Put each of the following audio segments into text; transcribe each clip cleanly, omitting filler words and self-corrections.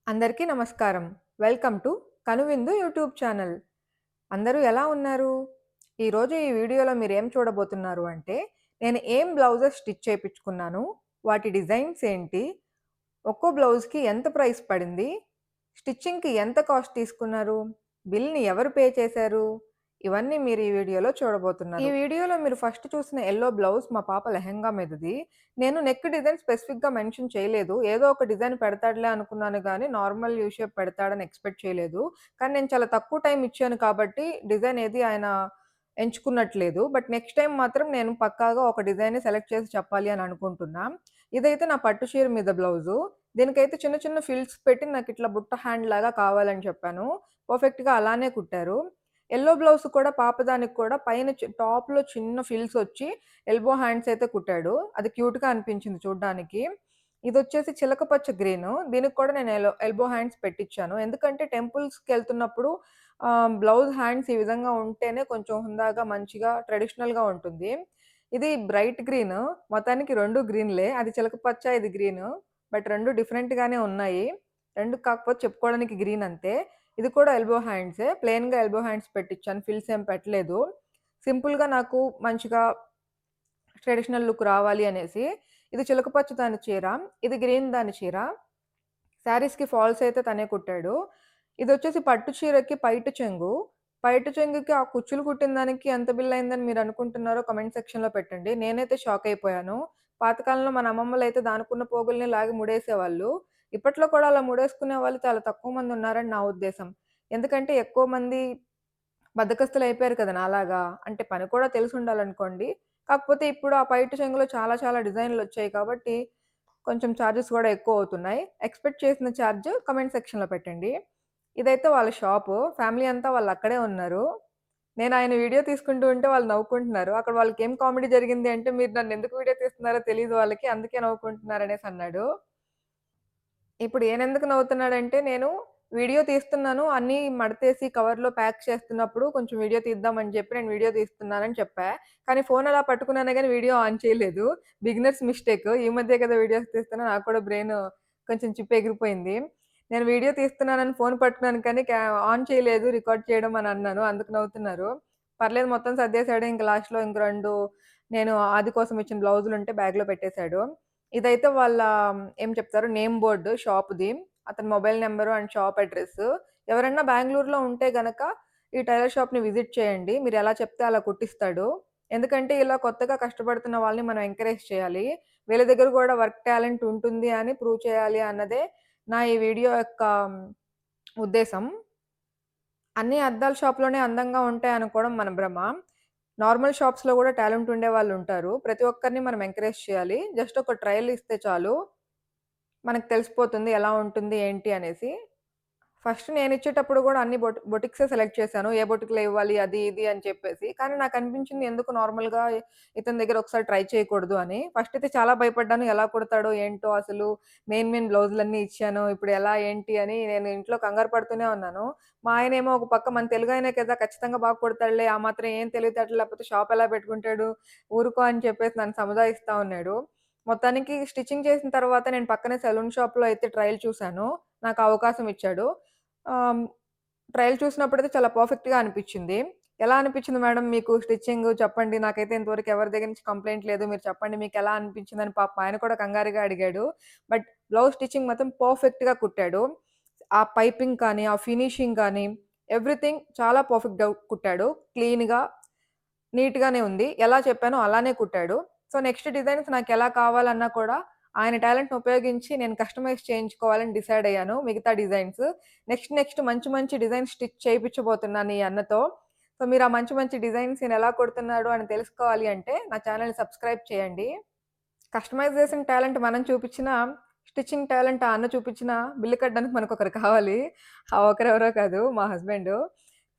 అందరికీ నమస్కారం. Welcome to కనువిందు యూట్యూబ్ ఛానల్. అందరూ ఎలా ఉన్నారు? ఈరోజు ఈ వీడియోలో మీరేం చూడబోతున్నారు అంటే, నేను ఏం బ్లౌజెస్ స్టిచ్ చేపిచ్చుకున్నాను, వాటి డిజైన్స్ ఏంటి, ఒక్కో బ్లౌజ్‌కి ఎంత ప్రైస్ పడింది, స్టిచ్చింగ్‌కి ఎంత కాస్ట్ తీసుకున్నారు, బిల్‌ని ఎవరు పే చేశారు, ఇవన్నీ మీరు ఈ వీడియోలో చూడబోతున్నారు. ఈ వీడియోలో మీరు ఫస్ట్ చూసిన యెల్లో బ్లౌజ్ మా పాప లెహెంగా మీదది. నేను నెక్ డిజైన్ స్పెసిఫిక్‌గా మెన్షన్ చేయలేదు. ఏదో ఒక డిజైన్ పెడతాడులే అనుకున్నాను గానీ, నార్మల్ యూ షేప్ పెడతాడని ఎక్స్‌పెక్ట్ చేయలేదు. కానీ నేను చాలా తక్కువ టైమ్ ఇచ్చాను కాబట్టి, డిజైన్ ఏది ఆయన ఎంచుకున్నట్లేదు. బట్ నెక్స్ట్ టైమ్ మాత్రం నేను పక్కాగా ఒక డిజైన్‌ని సెలెక్ట్ చేసి చెప్పాలి అని అనుకుంటున్నా. ఇదైతే నా పట్టు చీర మీద బ్లౌజు. దీనికైతే చిన్న చిన్న ఫిల్స్ పెట్టి నాకిట్లా బుట్ట హ్యాండ్ లాగా కావాలని చెప్పాను. పర్ఫెక్ట్‌గా అలానే కుట్టారు. యెల్లో బ్లౌజ్ కూడా పాపదానికి కూడా పైన టాప్‌లో చిన్న ఫిల్సొచ్చి ఎల్బో హ్యాండ్స్ అయితే కుట్టాడు. అది క్యూట్‌గా అనిపించింది చూడ్డానికి. ఇదొచ్చేసి చిలక పచ్చ గ్రీను. దీనికి కూడా నేను ఎల్బో హ్యాండ్స్ పెట్టిచ్చాను. ఎందుకంటే టెంపుల్స్‌కెళ్తున్నప్పుడు బ్లౌజ్ హ్యాండ్స్ ఈ విధంగా ఉంటేనే కొంచెం హుందాగా, మంచిగా, ట్రెడిషనల్‌గా ఉంటుంది. ఇది బ్రైట్ గ్రీను. మొత్తానికి 2 గ్రీన్‌లే. అది చిలక పచ్చ, ఇది గ్రీను. బట్ 2 డిఫరెంట్‌గానే ఉన్నాయి. 2 కాకపోతే చెప్పుకోవడానికి గ్రీన్ అంతే. ఇది కూడా ఎల్బో హ్యాండ్సే. ప్లెయిన్‌గా ఎల్బో హ్యాండ్స్ పెట్టిచ్చాను. ఫిల్స్ ఏం పెట్టలేదు. సింపుల్‌గా నాకు మంచిగా ట్రెడిషనల్ లుక్ రావాలి అనేసి. ఇది చిలక పచ్చ దాని చీర. ఇది గ్రీన్ దాని చీర. శారీస్‌కి ఫాల్స్ అయితే తనే కుట్టాడు. ఇదొచ్చేసి పట్టు చీరకి పైట చెంగు. పైట చెంగుకి ఆ కుచ్చులు కుట్టిన దానికి ఎంత బిల్లయిందని మీరనుకుంటున్నారో కామెంట్ సెక్షన్‌లో పెట్టండి. నేనైతే షాక్ అయిపోయాను. పాతకాలంలో మన అమ్మమ్మలైతే దానికున్న పోగుల్ని లాగి ముడేసేవాళ్ళు. ఇప్పట్లో కూడా అలా ముడేసుకునే వాళ్ళు చాలా తక్కువ మందున్నారని నా ఉద్దేశం. ఎందుకంటే ఎక్కువ మంది బద్ధకస్తులయిపోయారు కదా! నాలాగా. అంటే పని కూడా తెలిసుండాలనుకోండి. కాకపోతే ఇప్పుడు ఆ పైట చెంగులో చాలా చాలా డిజైన్‌లొచ్చాయి కాబట్టి కొంచెం చార్జెస్ గూడా ఎక్కువవుతున్నాయి. ఎక్స్‌పెక్ట్ చేసిన చార్జ్ కామెంట్ సెక్షన్‌లో పెట్టండి. ఇదైతే వాళ్ళ షాపు. ఫ్యామిలీ అంతా వాళ్ళక్కడే ఉన్నారు. నేను ఆయన వీడియో తీసుకుంటూ ఉంటే వాళ్ళు నవ్వుకుంటున్నారు. అక్కడ వాళ్ళకేం కామెడీ జరిగింది అంటే, "మీరు నన్నెందుకు వీడియో తీస్తున్నారో తెలీదు వాళ్ళకి. అందుకే నవ్వుకుంటున్నారనేసన్నాడు." ఇప్పుడు ఈయనెందుకు నవ్వుతున్నాడంటే, నేను వీడియో తీస్తున్నాను. అన్నీ మడతేసి కవర్‌లో ప్యాక్ చేస్తున్నప్పుడు కొంచెం వీడియో తీద్దామని చెప్పి నేను వీడియో తీస్తున్నానని చెప్పా. కానీ ఫోన్ అలా పట్టుకున్నానే గానీ వీడియో ఆన్ చేయలేదు. Beginners mistake. ఈ మధ్యే కదా వీడియోస్ తీస్తున్నా. నాకు కూడా బ్రెయిన్ కొంచెం చిప్ ఎగిరిపోయింది. నేను వీడియో తీస్తున్నానని ఫోన్ పట్టుకున్నాను కానీ ఆన్ చేయలేదు రికార్డ్ చేయడం అని అన్నాను. అందుకు నవ్వుతున్నారు. పర్లేదు మొత్తం సర్దేశాడు. ఇంక లాస్ట్‌లో ఇంక 2 నేను ఆది కోసం ఇచ్చిన బ్లౌజులుంటే బ్యాగ్‌లో పెట్టేశాడు. ఇదైతే వాళ్ళ ఏం చెప్తారు నేమ్ బోర్డ్ షాప్‌ది. అతని mobile number and shop address. ఎవరన్నా బెంగుళూరులో ఉంటే గనక ఈ టైలర్ షాప్‌ని విజిట్ చేయండి. మీరెలా చెప్తే అలా కుట్టిస్తాడు. ఎందుకంటే ఇలా కొత్తగా కష్టపడుతున్న వాళ్ళని మనం ఎంకరేజ్ చేయాలి. వీళ్ళ దగ్గర గూడా వర్క్ టాలెంట్ ఉంటుంది అని ప్రూవ్ చేయాలి అన్నదే నా ఈ వీడియో యొక్క ఉద్దేశం. అన్నీ అద్దాల షాప్‌లోనే అందంగా ఉంటాయనుకోవడం మన భ్రమ. నార్మల్ షాప్స్‌లో గూడా టాలెంట్ ఉండేవాళ్ళుంటారు. ప్రతి ఒక్కరిని మనం ఎంకరేజ్ చేయాలి. జస్ట్ ఒక ట్రయల్ ఇస్తే చాలు. మనకు తెలిసిపోతుంది ఎలా ఉంటుంది, ఏంటి అనేసి. ఫస్ట్ నేనిచ్చేటప్పుడు గూడా అన్ని బొటిక్సే సెలెక్ట్ చేశాను. ఏ బొటిక్‌లో ఇవ్వాలి అది, ఇది అని చెప్పేసి. కానీ నాకనిపించింది ఎందుకు నార్మల్‌గా ఇతని దగ్గర ఒకసారి ట్రై చేయకూడదు అని. ఫస్ట్ అయితే చాలా భయపడ్డాను. ఎలా కుడతాడో ఏంటో అసలు మెయిన్ బ్లౌజులన్నీ ఇచ్చాను. ఇప్పుడు ఎలా ఏంటి అని నేను ఇంట్లో కంగారు పడుతూనే ఉన్నాను. మా ఆయనేమో ఒక పక్క మన తెలుగాయనే కదా! ఖచ్చితంగా బాగా కుడతాడులే. ఆ మాత్రం ఏం తెలివితేటలు లేకపోతే షాప్ ఎలా పెట్టుకుంటాడు? ఊరుకో అని చెప్పేసి నన్ను సముదాయిస్తా ఉన్నాడు. మొత్తానికి స్టిచ్చింగ్ చేసిన తర్వాత నేను పక్కనే సెలూన్ షాప్‌లో అయితే ట్రయల్ చూసాను. నాకు అవకాశం ఇచ్చాడు. ఆహ్, ట్రయల్ చూసినప్పుడైతే చాలా పర్ఫెక్ట్‌గా అనిపిచ్చింది. ఎలా అనిపిచ్చింది మేడం మీకు స్టిచ్చింగు చెప్పండి. నాకైతే ఇంతవరకు ఎవరి దగ్గర నుంచి కంప్లెయింట్ లేదు. మీరు చెప్పండి మీకెలా అనిపించిందని పాపం ఆయన కూడా కంగారుగా అడిగాడు. బట్ బ్లౌజ్ స్టిచ్చింగ్ మాత్రం పర్ఫెక్ట్‌గా కుట్టాడు. ఆ పైపింగ్ కానీ, ఆ ఫినిషింగ్ కానీ ఎవ్రీథింగ్ చాలా పర్ఫెక్ట్‌గా కుట్టాడు. క్లీన్‌గా, నీట్‌గానే ఉంది. ఎలా చెప్పానో అలానే కుట్టాడు. సో, నెక్స్ట్ డిజైన్స్ నాకెలా కావాలన్నా కూడా ఆయన టాలెంట్‌ని ఉపయోగించి నేను కస్టమైజ్ చేయించుకోవాలని డిసైడ్ అయ్యాను మిగతా డిజైన్స్. నెక్స్ట్ మంచి మంచి డిజైన్స్ స్టిచ్ చేపిచ్చబోతున్నాను ఈ అన్నతో. సో, మీరు ఆ మంచి మంచి డిజైన్స్ ఈయనెలా కుడుతున్నాడు అని తెలుసుకోవాలి అంటే నా ఛానెల్‌ని సబ్స్క్రైబ్ చేయండి. కస్టమైజేషన్ టాలెంట్ మనం చూపిచ్చినా, స్టిచ్చింగ్ టాలెంట్ ఆ అన్న చూపిచ్చినా బిల్లు కట్టడానికి మనకొకరు కావాలి. ఆ ఒకరెవరో కాదు మా హస్బెండు.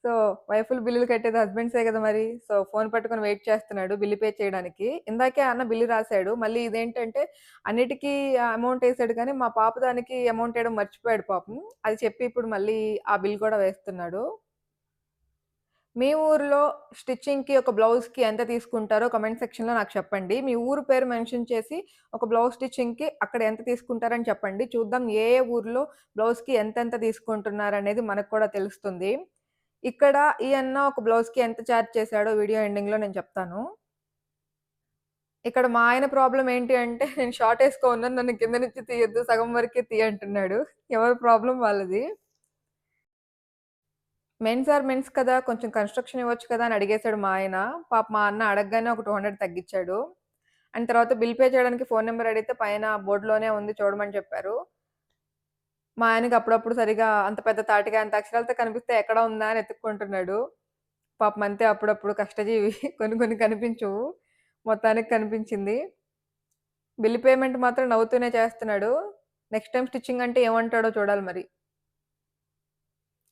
సో, వైఫులు బిల్లులు కట్టేది హస్బెండ్సే గదా మరి. సో, ఫోను పట్టుకొని వెయిట్ చేస్తున్నాడు బిల్లు పే చేయడానికి. ఇందాకే ఆ అన్న బిల్లు రాసాడు. మళ్ళీ ఇదేంటంటే అన్నిటికి అమౌంట్ ఏసాడు కానీ, మా పాప దానికి అమౌంట్ ఏయడం మర్చిపోయాడు పాపం. అది చెప్పి ఇప్పుడు మళ్ళీ ఆ బిల్ కూడా వేస్తున్నాడు. మీ ఊరిలో స్టిచ్చింగ్‌కి ఒక బ్లౌజ్‌కి ఎంత తీసుకుంటారో కామెంట్ సెక్షన్‌లో నాకు చెప్పండి. మీ ఊరు పేరు మెన్షన్ చేసి ఒక బ్లౌజ్ స్టిచ్చింగ్‌కి అక్కడ ఎంత తీసుకుంటారని చెప్పండి. చూద్దాం ఏ ఏ ఊర్లో బ్లౌజ్‌కి ఎంతెంత తీసుకుంటున్నారనేది మనకు కూడా తెలుస్తుంది. ఇక్కడ ఈ అన్న ఒక బ్లౌజ్‌కి ఎంత చార్జ్ చేశాడో వీడియో ఎండింగ్‌లో నేను చెప్తాను. ఇక్కడ మా ఆయన ప్రాబ్లమ్ ఏంటి అంటే నేను షార్ట్ ఏసుకోమన్నాను. నన్ను కింద నుంచి తీయొద్దు. సగం వరకే తీయి అంటున్నాడు. ఎవరి ప్రాబ్లమ్ వాళ్ళది. మెన్స్ ఆర్ మెన్స్ కదా! కొంచెం కన్‌స్ట్రక్షన్ ఇవ్వచ్చు కదా! అని అడిగేసాడు మా ఆయన. పాపం మా అన్న అడగగానే ఒక 200 తగ్గిచ్చాడు. అండ్ తర్వాత బిల్ పే చేయడానికి ఫోను నంబర్ అడిగితే పైన బోర్డ్‌లోనే ఉంది చూడమని చెప్పారు. మా ఆయనకి అప్పుడప్పుడు సరిగ్గా అంత పెద్ద తాటిగా అంత అక్షరాలతో కనిపిస్తే ఎక్కడ ఉందా అని ఎతుక్కుంటున్నాడు. పాపం అంతే అప్పుడప్పుడు కష్టజీవి. కొన్ని కొన్ని కనిపించవు. మొత్తానికి కనిపించింది. బిల్ పేమెంట్ మాత్రం నవ్వుతూనే చేస్తున్నాడు. నెక్స్ట్ టైమ్ స్టిచ్చింగ్ అంటే ఏమంటాడో చూడాలి మరి.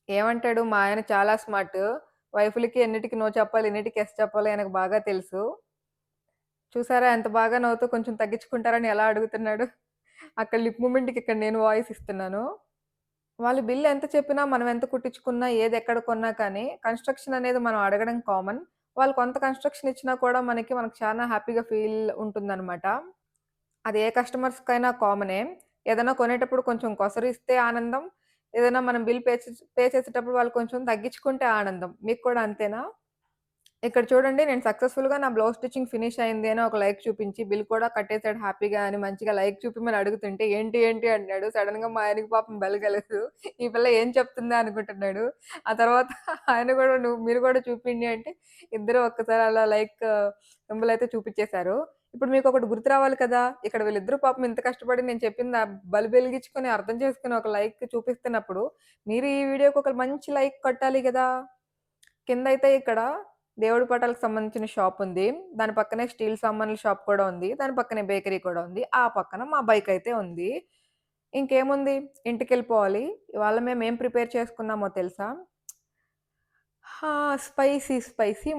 ఏమంటాడు మా ఆయన చాలా స్మార్ట్. వైఫులకి ఎన్నిటికి నో చెప్పాలి, ఎన్నిటికి యెస్ చెప్పాలో ఆయనకు బాగా తెలుసు. చూసారా ఎంత బాగా నవ్వుతూ కొంచెం తగ్గించుకుంటారని ఎలా అడుగుతున్నాడు. అక్కడ లిప్ మూవ్‌మెంట్‌కి ఇక్కడ నేను వాయిస్ ఇస్తున్నాను. వాళ్ళు బిల్ ఎంత చెప్పినా, మనం ఎంత కుట్టించుకున్నా, ఏదెక్కడ కొన్నా కానీ, కన్‌స్ట్రక్షన్ అనేది మనం అడగడం కామన్. వాళ్ళు కొంత కన్‌స్ట్రక్షన్ ఇచ్చినా కూడా మనకు చాలా హ్యాపీగా ఫీల్ ఉంటుందనమాట. అది ఏ కస్టమర్స్‌కైనా కామనే. ఏదైనా కొనేటప్పుడు కొంచెం కొసరిస్తే ఆనందం. ఏదైనా మనం బిల్ పే చేసేటప్పుడు వాళ్ళు కొంచెం తగ్గించుకుంటే ఆనందం. మీకు కూడా అంతేనా? ఇక్కడ చూడండి నేను సక్సెస్‌ఫుల్‌గా నా బ్లౌజ్ స్టిచ్చింగ్ ఫినిష్ అయింది అని ఒక లైక్ చూపించి, బిల్ కూడా కట్టేసాడు హ్యాపీగా అని మంచిగా లైక్ చూపిమని అడుగుతుంటే, ఏంటి ఏంటి అన్నాడు. సడెన్‌గా మా ఆయనకి పాపం బెలగలేదు. ఈ పిల్ల ఏం చెప్తుందా అనుకుంటున్నాడు. ఆ తర్వాత ఆయన కూడా మీరు కూడా చూపియండి అంటే, ఇద్దరు ఒక్కసారి అలా లైక్ సింబల్ అయితే చూపిచ్చేసారు. ఇప్పుడు మీకొకటి గుర్తు రావాలి కదా! ఇక్కడ వీళ్ళిద్దరూ పాపం ఇంత కష్టపడి నేను చెప్పింది బల్బు వెలిగించుకొని అర్థం చేసుకొని ఒక లైక్ చూపిస్తున్నప్పుడు, మీరు ఈ వీడియోకి ఒక మంచి లైక్ కొట్టాలి గదా! కిందైతే ఇక్కడ దేవుడి పటాలకు సంబంధించిన షాపుంది. దాని పక్కనే స్టీల్ సామాన్ల షాప్ కూడా ఉంది. దాని పక్కనే బేకరీ కూడా ఉంది. ఆ పక్కన మా బైకయితే ఉంది. ఇంకేముంది ఇంటికెళ్ళిపోవాలి. ఇవాళ మేమేం ప్రిపేర్ చేసుకున్నామో తెలుసా? ఆ! స్పైసీ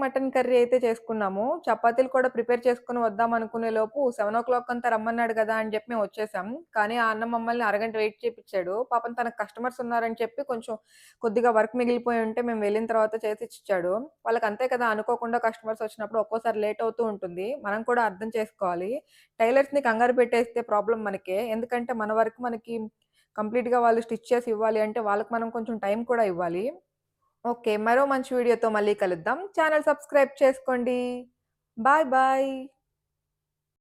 మటన్ కర్రీ అయితే చేసుకున్నాము. చపాతీలు కూడా ప్రిపేర్ చేసుకొని వద్దామనుకునే లోపు 7:00 అంతా రమ్మన్నాడు గదా! అని జెప్పి మేమొచ్చేసాం. కానీ ఆ అన్న మమ్మల్ని అరగంట వెయిట్ చేపిచ్చాడు. పాపం తనకు కస్టమర్స్ ఉన్నారని చెప్పి కొంచెం కొద్దిగా వర్క్ మిగిలిపోయి ఉంటే మేము వెళ్ళిన తర్వాత చేసిచ్చిచ్చాడు. వాళ్ళకంతే కదా! అనుకోకుండా కస్టమర్స్ వచ్చినప్పుడు ఒక్కోసారి లేట్ అవుతూ ఉంటుంది. మనం కూడా అర్థం చేసుకోవాలి. టైలర్స్‌ని కంగారు పెట్టేస్తే ప్రాబ్లమ్ మనకే. ఎందుకంటే మన వర్క్ మనకి కంప్లీట్‌గా వాళ్ళు స్టిచ్ చేసి ఇవ్వాలి అంటే వాళ్ళకి మనం కొంచెం టైం కూడా ఇవ్వాలి. ఓకే. మరో మంచి వీడియోతో మళ్ళీ కలుద్దాం. ఛానెల్ సబ్స్క్రైబ్ చేసుకోండి. Bye bye.